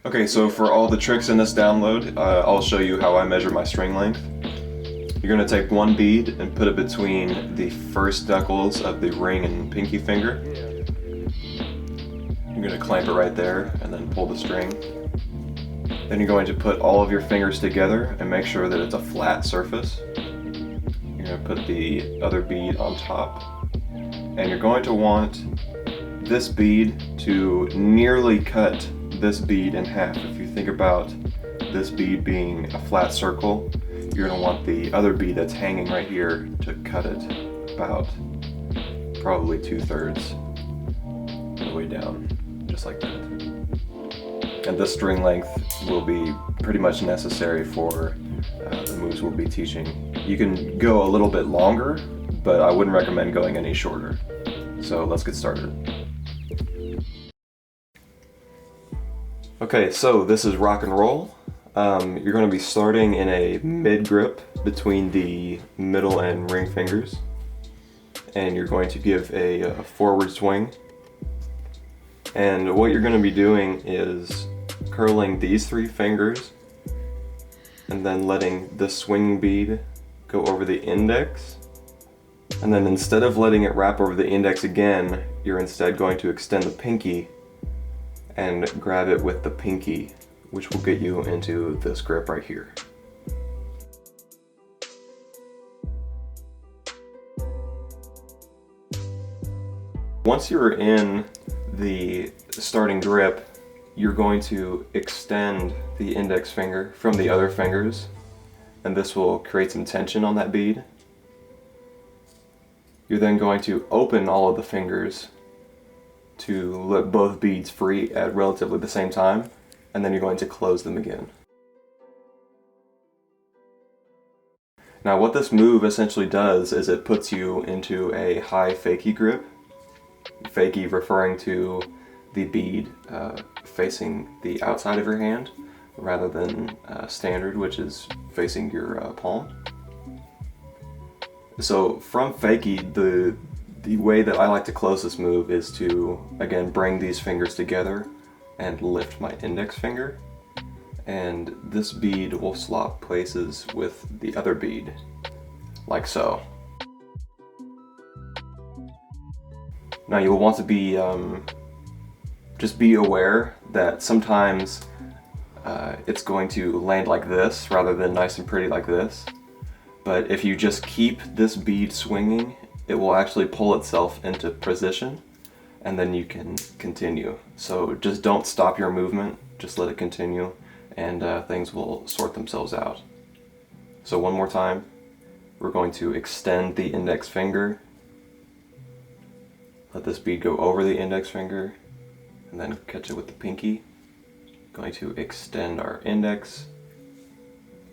Okay, so for all the tricks in this download, I'll show you how I measure my string length. You're going to take one bead and put it between the first knuckles of the ring and pinky finger. You're going to clamp it right there and then pull the string. Then you're going to put all of your fingers together and make sure that it's a flat surface. You're going to put the other bead on top. And you're going to want this bead to nearly cut this bead in half. If you think about this bead being a flat circle, you're going to want the other bead that's hanging right here to cut it about probably 2/3 of the way down, just like that. And this string length will be pretty much necessary for the moves we'll be teaching. You can go a little bit longer, but I wouldn't recommend going any shorter. So let's get started. Okay, so this is rock and roll. You're going to be starting in a mid grip between the middle and ring fingers, and you're going to give a forward swing. And what you're going to be doing is curling these 3 fingers and then letting the swinging bead go over the index. And then instead of letting it wrap over the index again, you're instead going to extend the pinky and grab it with the pinky, which will get you into this grip right here. Once you're in the starting grip, you're going to extend the index finger from the other fingers, and this will create some tension on that bead. You're then going to open all of the fingers to let both beads free at relatively the same time, and then you're going to close them again. Now what this move essentially does is it puts you into a high fakie grip. Fakie referring to the bead facing the outside of your hand rather than standard, which is facing your palm. So from fakie, the way that I like to close this move is to, again, bring these fingers together and lift my index finger. And this bead will swap places with the other bead, like so. Now you'll want to be, just be aware that sometimes it's going to land like this rather than nice and pretty like this. But if you just keep this bead swinging, it will actually pull itself into position, and then you can continue. So just don't stop your movement, just let it continue, and things will sort themselves out. So one more time, we're going to extend the index finger, let this bead go over the index finger, and then catch it with the pinky. Going to extend our index,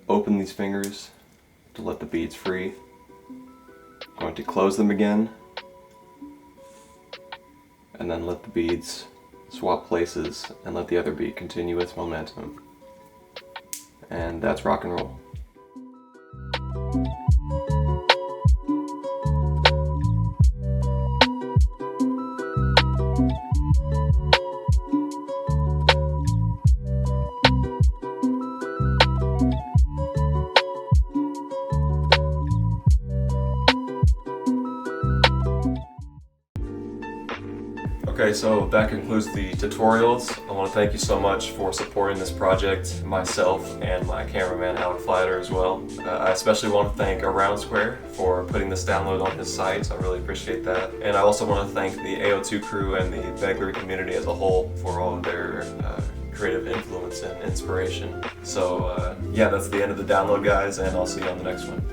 open these fingers to let the beads free. Going to close them again, and then let the beads swap places and let the other bead continue its momentum. And that's rock and roll. Okay, so that concludes the tutorials. I want to thank you so much for supporting this project, myself and my cameraman Alex Flatter as well. I especially want to thank Aroundsquare for putting this download on his site. I really appreciate that. And I also want to thank the AO2 crew and the Begleri community as a whole for all of their creative influence and inspiration. So yeah, that's the end of the download, guys, and I'll see you on the next one.